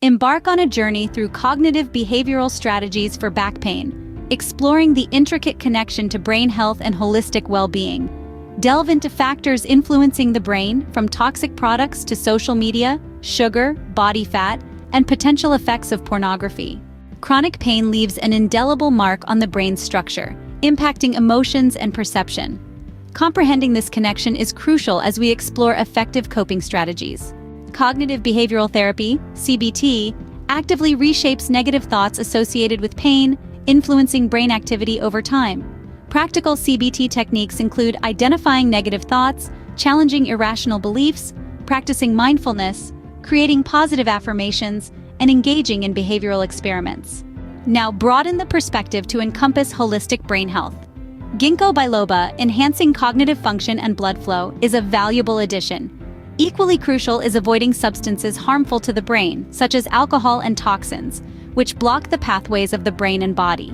Embark on a journey through cognitive behavioral strategies for back pain, exploring the intricate connection to brain health and holistic well-being. Delve into factors influencing the brain, from toxic products to social media, sugar, body fat, and potential effects of pornography. Chronic pain leaves an indelible mark on the brain's structure, impacting emotions and perception. Comprehending this connection is crucial as we explore effective coping strategies. Cognitive behavioral therapy, CBT, actively reshapes negative thoughts associated with pain, influencing brain activity over time. Practical CBT techniques include identifying negative thoughts, challenging irrational beliefs, practicing mindfulness, creating positive affirmations, and engaging in behavioral experiments. Now broaden the perspective to encompass holistic brain health. Ginkgo biloba, enhancing cognitive function and blood flow, is a valuable addition. Equally crucial is avoiding substances harmful to the brain, such as alcohol and toxins, which block the pathways of the brain and body.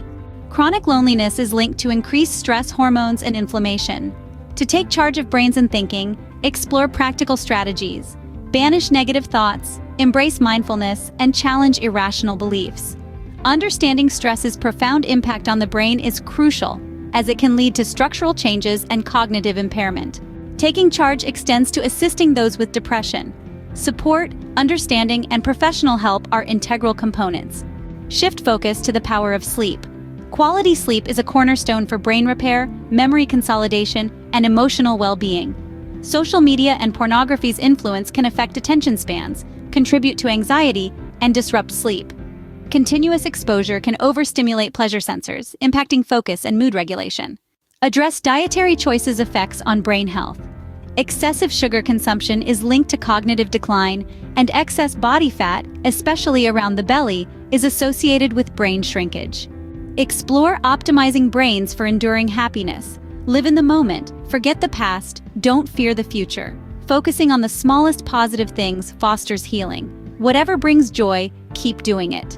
Chronic loneliness is linked to increased stress hormones and inflammation. To take charge of brains and thinking, explore practical strategies. Banish negative thoughts, embrace mindfulness, and challenge irrational beliefs. Understanding stress's profound impact on the brain is crucial, as it can lead to structural changes and cognitive impairment. Taking charge extends to assisting those with depression. Support, understanding, and professional help are integral components. Shift focus to the power of sleep. Quality sleep is a cornerstone for brain repair, memory consolidation, and emotional well-being. Social media and pornography's influence can affect attention spans, contribute to anxiety, and disrupt sleep. Continuous exposure can overstimulate pleasure sensors, impacting focus and mood regulation. Address dietary choices' effects on brain health. Excessive sugar consumption is linked to cognitive decline, and excess body fat, especially around the belly, is associated with brain shrinkage. Explore optimizing brains for enduring happiness. Live in the moment, forget the past, don't fear the future. Focusing on the smallest positive things fosters healing. Whatever brings joy, keep doing it.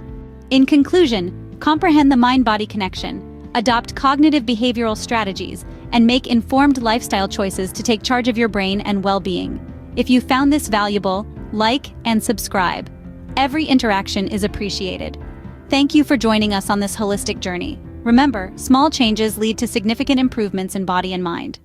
In conclusion, comprehend the mind-body connection, adopt cognitive behavioral strategies, and make informed lifestyle choices to take charge of your brain and well-being. If you found this valuable, like and subscribe. Every interaction is appreciated. Thank you for joining us on this holistic journey. Remember, small changes lead to significant improvements in body and mind.